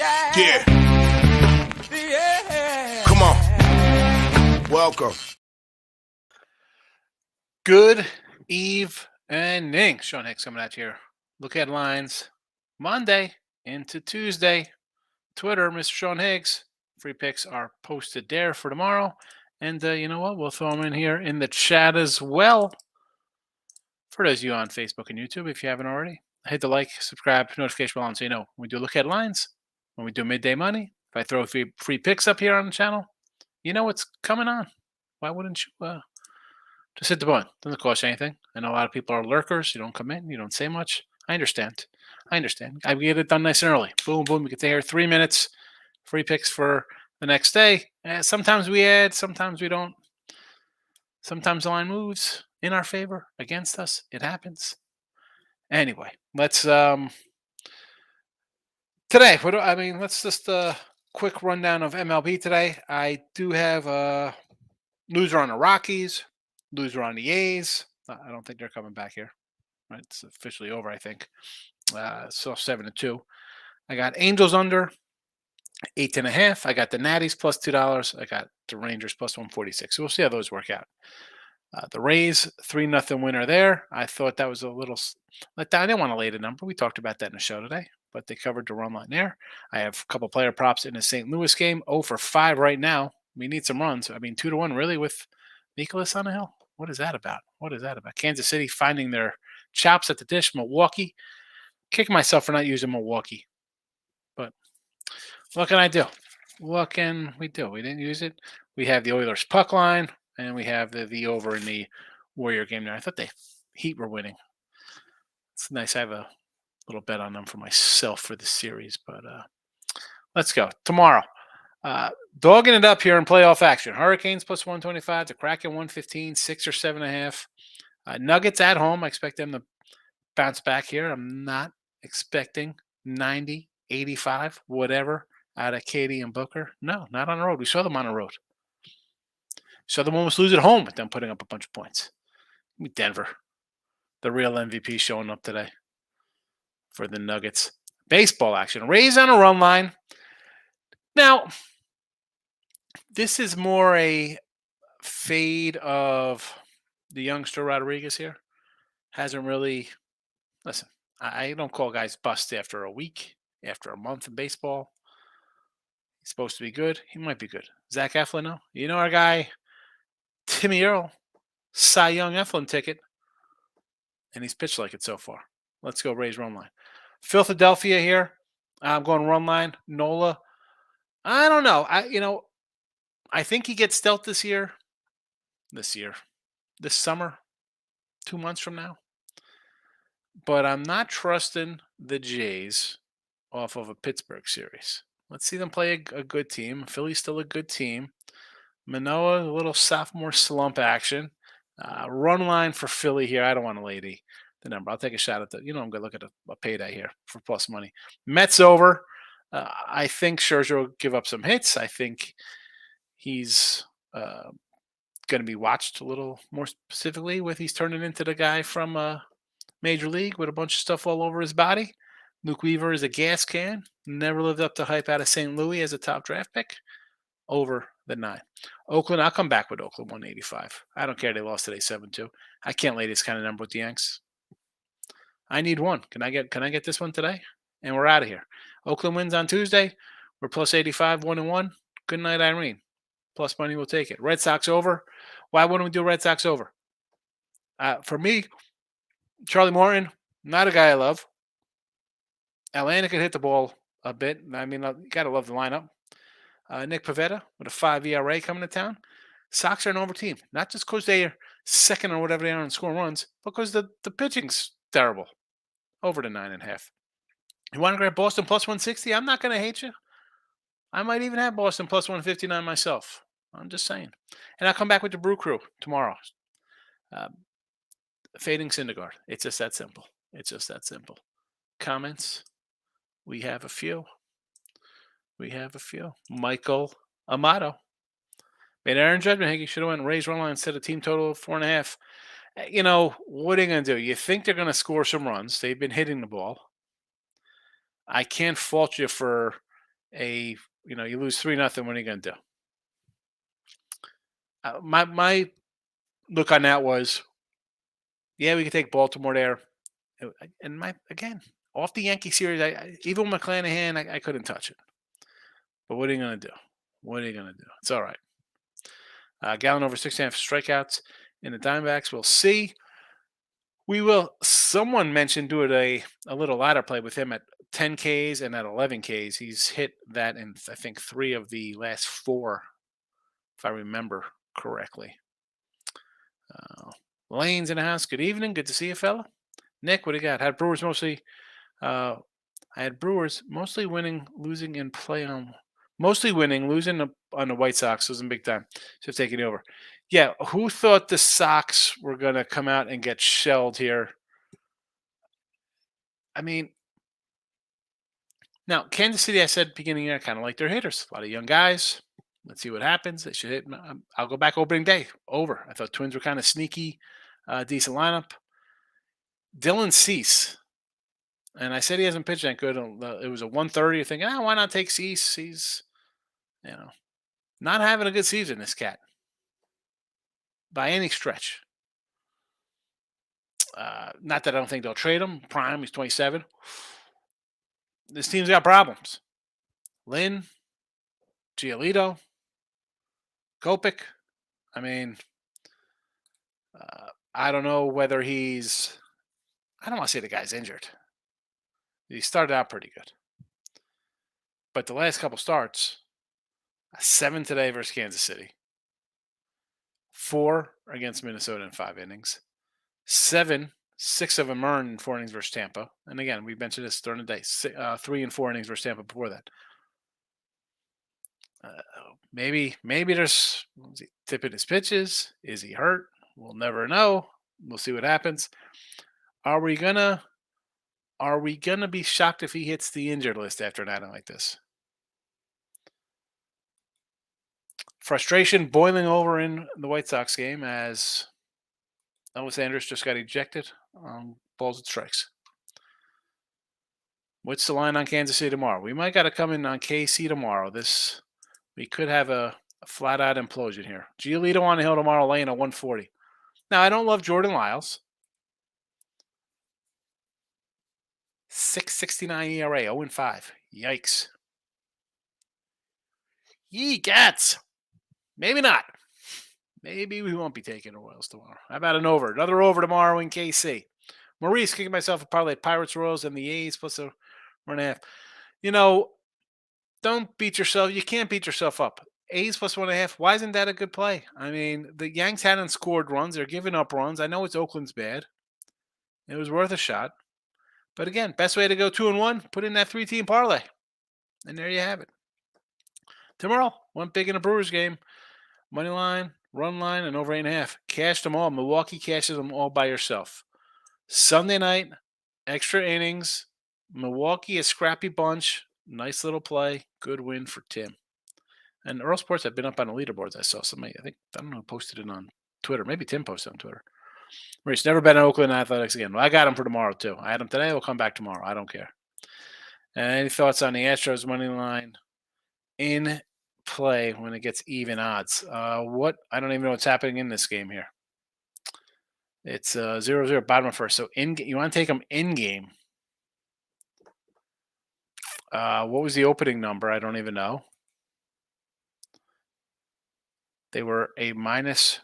Yeah. Come on. Welcome. Good evening. Sean Hicks coming at you here. Look headlines Monday into Tuesday. Twitter, Mr. Sean Higgs. Free picks are posted there for tomorrow. And you know what? We'll throw them in here in the chat as well. For those of you on Facebook and YouTube, if you haven't already, hit the like, subscribe, notification bell on so you know when we do look headlines, when we do midday money. If I throw free picks up here on the channel, you know what's coming on. Why wouldn't you just hit the button? Doesn't cost you anything. I know a lot of people are lurkers. You don't come in. You don't say much. I understand. I get it done nice and early. Boom, boom. We get there 3 minutes. Free picks for the next day. Sometimes we add. Sometimes we don't. Sometimes the line moves in our favor, against us. It happens. Anyway, let's today. Let's just quick rundown of MLB today. I do have a loser on the Rockies, loser on the A's. I don't think they're coming back here. Right, it's officially over, I think. So 7-2. I got Angels under 8.5. I got the Natties plus $2. I got the Rangers plus 146. So we'll see how those work out. The Rays 3-0 winner there. I thought that was a little letdown. I didn't want to lay the number. We talked about that in the show today, but they covered the run line there. I have a couple player props in the St. Louis game. 0 for 5 right now. We need some runs. 2-1 really with Nicholas on the hill. What is that about? Kansas City finding their chops at the dish. Milwaukee. Kicking myself for not using Milwaukee. But what can I do? What can we do? We didn't use it. We have the Oilers puck line, and we have the over in the Warrior game there. I thought the Heat were winning. It's nice. I have a little bet on them for myself for the series. But let's go. Tomorrow. Dogging it up here in playoff action. Hurricanes plus 125. The Kraken 115. 6 or 7.5. Nuggets at home. I expect them to bounce back here. I'm not expecting 90, 85, whatever out of Katie and Booker. No, not on the road. We saw them on the road. Saw them almost lose at home, but then putting up a bunch of points. Denver, the real MVP, showing up today for the Nuggets. Baseball action. Rays on a run line. Now, this is more a fade of the youngster Rodriguez here. Hasn't really... Listen, I don't call guys bust after a week, after a month in baseball. He's supposed to be good. He might be good. Zach Eflin, no? You know our guy, Timmy Earl, Cy Young Eflin ticket, and he's pitched like it so far. Let's go Rays run line. Philadelphia here. I'm going run line. Nola. I don't know. I think he gets dealt this year. This summer, 2 months from now. But I'm not trusting the Jays off of a Pittsburgh series. Let's see them play a good team. Philly's still a good team. Manoah, a little sophomore slump action. Run line for Philly here. I don't want to lay the number. I'll take a shot at the. I'm going to look at a payday here for plus money. Mets over. I think Scherzer will give up some hits. I think he's going to be watched a little more specifically with he's turning into the guy from Major League with a bunch of stuff all over his body. Luke Weaver is a gas can. Never lived up to hype out of St. Louis as a top draft pick. Over the 9. Oakland, I'll come back with Oakland 185. I don't care they lost today 7-2. I can't lay this kind of number with the Yanks. I need one. Can I get this one today? And we're out of here. Oakland wins on Tuesday. We're plus 85, 1-1. Good night, Irene. Plus money, we'll take it. Red Sox over. Why wouldn't we do Red Sox over? For me, Charlie Morton, not a guy I love. Atlanta can hit the ball a bit. You got to love the lineup. Nick Pivetta with a 5 ERA coming to town. Sox are an over team. Not just because they are second or whatever they are in scoring runs, but because the pitching's terrible. Over to 9.5. You want to grab Boston plus 160? I'm not going to hate you. I might even have Boston plus 159 myself. I'm just saying. And I'll come back with the Brew Crew tomorrow. Fading Syndergaard. It's just that simple. Comments? We have a few. Michael Amato. Made Aaron judgment. He should have went Rays run line instead of team total of 4.5. What are you going to do? You think they're going to score some runs. They've been hitting the ball. I can't fault you for you lose 3-0. What are you going to do? My look on that was, yeah, we could take Baltimore there. And again, off the Yankee series, even with McClanahan, I couldn't touch it. But what are you going to do? What are you going to do? It's all right. Gallen over 6.5 strikeouts in the Diamondbacks. We'll see. We will. Someone mentioned doing a little ladder play with him at 10 Ks and at 11 Ks. He's hit that in, I think, 3 of the last 4, if I remember correctly. Lane's in the house. Good evening. Good to see you, fella. Nick, what do you got? Had Brewers mostly. I had Brewers mostly winning, losing in play on. Mostly winning, losing on the White Sox was in big time. So taking over. Yeah, who thought the Sox were going to come out and get shelled here? I mean, now Kansas City, I said beginning year, kind of like their hitters. A lot of young guys. Let's see what happens. They should hit. I'll go back opening day. Over. I thought Twins were kind of sneaky, decent lineup. Dylan Cease. And I said he hasn't pitched that good. It was a 130. Thinking, why not take Cease? He's, not having a good season, this cat. By any stretch. Not that I don't think they'll trade him. Prime, he's 27. This team's got problems. Lynn, Giolito, Kopech. I mean, I don't know whether he's. I don't want to say the guy's injured. He started out pretty good. But the last couple starts, 7 today versus Kansas City, 4 against Minnesota in 5 innings, 6 of them earned in 4 innings versus Tampa. And again, we mentioned this during the day, 3 and 4 innings versus Tampa before that. Maybe there's tipping his pitches. Is he hurt? We'll never know. We'll see what happens. Are we gonna be shocked if he hits the injured list after an outing like this? Frustration boiling over in the White Sox game as Elvis Andrus just got ejected on balls and strikes. What's the line on Kansas City tomorrow? We might got to come in on KC tomorrow. We could have a flat-out implosion here. Giolito on the hill tomorrow, laying a 140. Now, I don't love Jordan Lyles. 6.69 ERA, 0-5. Yikes. Yee cats. Maybe not. Maybe we won't be taking the Royals tomorrow. How about an over? Another over tomorrow in KC. Maurice, kicking myself a parlay at Pirates, Royals, and the A's plus a 1.5. Don't beat yourself. You can't beat yourself up. A's plus 1.5. Why isn't that a good play? I mean, the Yanks hadn't scored runs. They're giving up runs. I know it's Oakland's bad. It was worth a shot. But again, best way to go 2-1, put in that 3-team parlay. And there you have it. Tomorrow, one big in a Brewers game. Money line, run line, and over 8.5. Cash them all. Milwaukee cashes them all by yourself. Sunday night, extra innings. Milwaukee, a scrappy bunch. Nice little play. Good win for Tim. And Earl Sports have been up on the leaderboards. I saw somebody, I don't know who posted it on Twitter. Maybe Tim posted on Twitter. Maurice, never bet on Oakland Athletics again. Well, I got him for tomorrow, too. I had him today. We'll come back tomorrow. I don't care. Any thoughts on the Astros money line in play when it gets even odds? I don't even know what's happening in this game here. It's 0-0, bottom of first. So you want to take them in game. What was the opening number? I don't even know. They were a minus.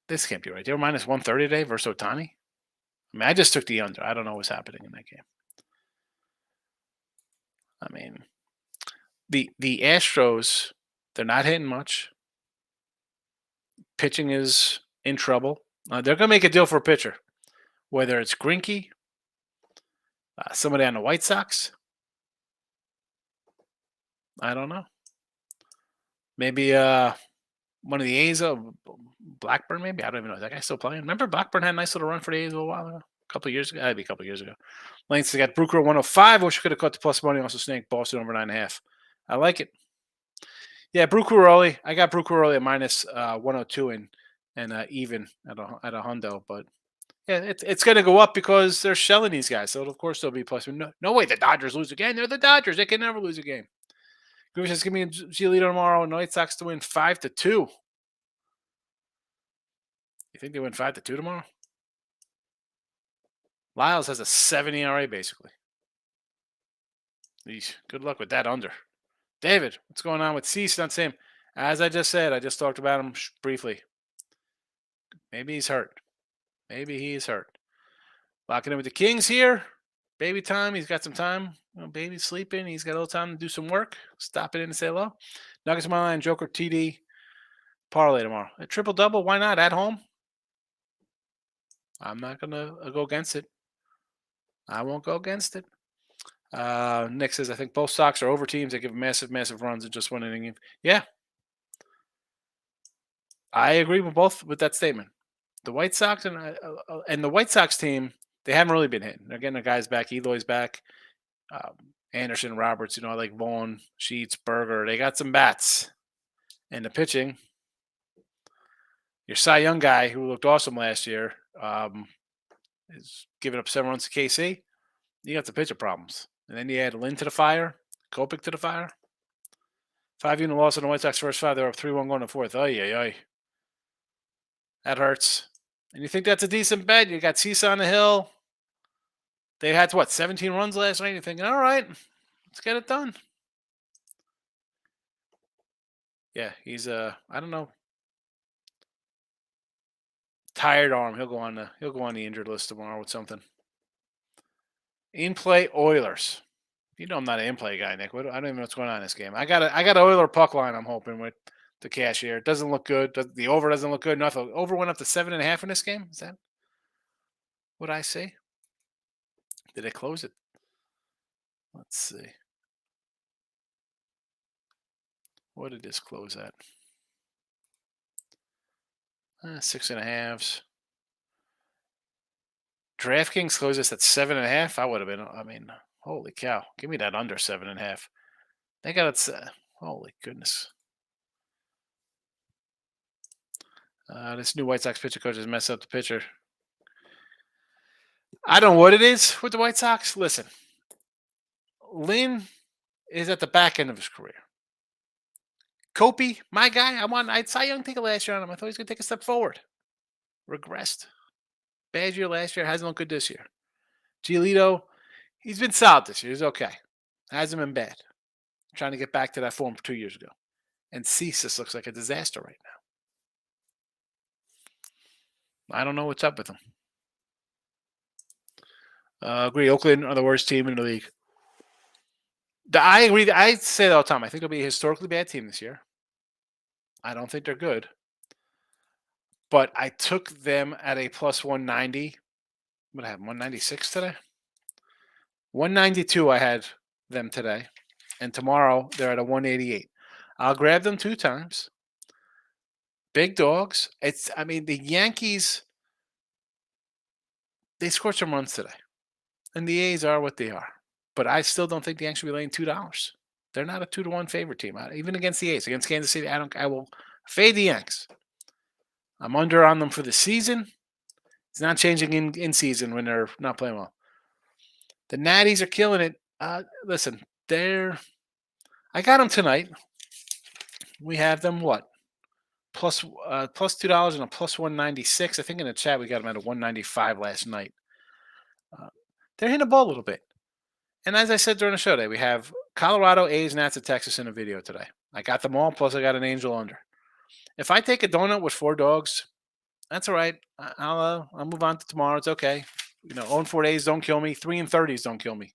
This can't be right. They were minus 130 today versus Ohtani. I mean, I just took the under. I don't know what's happening in that game. I mean, the Astros, they're not hitting much. Pitching is in trouble. They're going to make a deal for a pitcher, whether it's Greinke, somebody on the White Sox. I don't know. Maybe one of the A's, Blackburn, maybe. I don't even know. Is that guy still playing? Remember Blackburn had a nice little run for the A's a little while ago? A couple of years ago? That'd be a couple of years ago. Lane's got Brooker 105. Wish we could have caught the plus money. Also snake Boston over 9.5. I like it. Yeah, Brooker early. I got Brooker early at minus 102 and even at a hundo, but Yeah, it's going to go up because they're shelling these guys. So of course they'll be plus. No way the Dodgers lose again. They're the Dodgers. They can never lose a game. Groover says, "Give me a Giolito tomorrow. And the White Sox to win 5-2." You think they win 5-2 tomorrow? Lyles has a 7 ERA basically. Eesh, good luck with that under. David, what's going on with Cease? Not same. As I just said, I just talked about him briefly. Maybe he's hurt. Maybe he's hurt. Locking in with the Kings here. Baby time. He's got some time. Baby's sleeping. He's got a little time to do some work. Stop it in and say hello. Nuggets my line. Joker TD. Parlay tomorrow. A triple double. Why not? At home. I'm not going to go against it. I won't go against it. Nick says, I think both Sox are over teams that give massive, massive runs at just one inning. Yeah. I agree with that statement. The White Sox and the White Sox team, they haven't really been hitting. They're getting their guys back. Eloy's back. Anderson, Roberts, like Vaughn, Sheets, Berger. They got some bats. And the pitching, your Cy Young guy who looked awesome last year is giving up 7 runs to KC. You got the pitcher problems. And then you add Lynn to the fire, Kopech to the fire. 5-unit loss on the White Sox first 5. They're up 3-1 going to fourth. Oy. That hurts. And you think that's a decent bet? You got Cease on the hill. They had, 17 runs last night? You're thinking, all right, let's get it done. Yeah, he's, I don't know, tired arm. He'll go on the injured list tomorrow with something. In-play Oilers. You know I'm not an in-play guy, Nick. I don't even know what's going on in this game. I got an Oiler puck line I'm hoping with the cashier. It doesn't look good. The over doesn't look good. Nothing. Over went up to 7.5 in this game. Is that what I see? Did they close it? Let's see. What did this close at? 6.5. DraftKings closed this at 7.5. I would have been. I mean, holy cow! Give me that under 7.5. They got it. Holy goodness. This new White Sox pitcher coach has messed up the pitcher. I don't know what it is with the White Sox. Listen, Lynn is at the back end of his career. Kopech, my guy, I saw Young take a last year on him. I thought he was going to take a step forward. Regressed. Bad year last year. Hasn't looked good this year. Giolito, he's been solid this year. He's okay. Hasn't been bad. Trying to get back to that form 2 years ago. And Cease looks like a disaster right now. I don't know what's up with him. Agree. Oakland are the worst team in the league. I agree. I say that all the time. I think they'll be a historically bad team this year. I don't think they're good. But I took them at a plus 190. What I have 196 today? 192 I had them today. And tomorrow they're at a 188. I'll grab them 2 times. Big dogs. The Yankees, they scored some runs today. And the A's are what they are. But I still don't think the Yankees should be laying $2. They're not a 2-1 favorite team. Even against the A's, against Kansas City, I will fade the Yanks. I'm under on them for the season. It's not changing in season when they're not playing well. The Natties are killing it. Listen, I got them tonight. We have them plus $2 and a plus 196. I think in the chat we got them at a 195 last night. They're hitting the ball a little bit. And as I said during the show today, we have Colorado, A's, Nats, and Texas in a video today. I got them all, plus I got an Angel under. If I take a donut with 4 dogs, that's all right. I'll move on to tomorrow. It's okay. 0-4 days don't kill me. 3-30s don't kill me.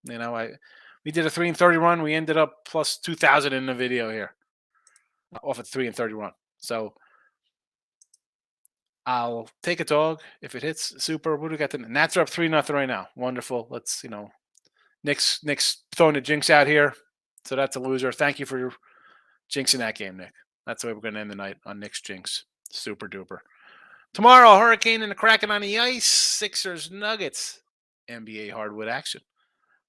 We did a 3-30 run. We ended up plus 2,000 in the video here off a 3-30 run. So I'll take a dog if it hits. Super. What do we got? The Nats are up 3-0 right now. Wonderful. Let's Nick's throwing the jinx out here, so that's a loser. Thank you for jinxing that game, Nick. That's the way we're going to end the night on Nick's jinx. Super duper. Tomorrow, Hurricane and the Kraken on the ice. Sixers, Nuggets. NBA hardwood action.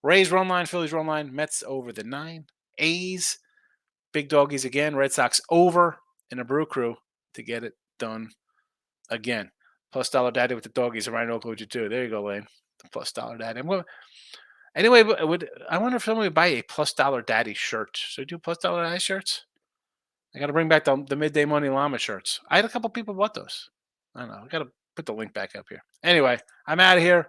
Rays run line, Phillies run line. Mets over the 9. A's, big doggies again. Red Sox over in a Brew Crew to get it done again. Plus Dollar Daddy with the doggies and Rhino Oklahoma too. There you go, Lane. The Plus Dollar Daddy. Anyway, I wonder if somebody would buy a Plus Dollar Daddy shirt. So you do Plus Dollar Daddy shirts? I got to bring back the Midday Money Llama shirts. I had a couple people bought those. I don't know. I got to put the link back up here. Anyway, I'm out of here.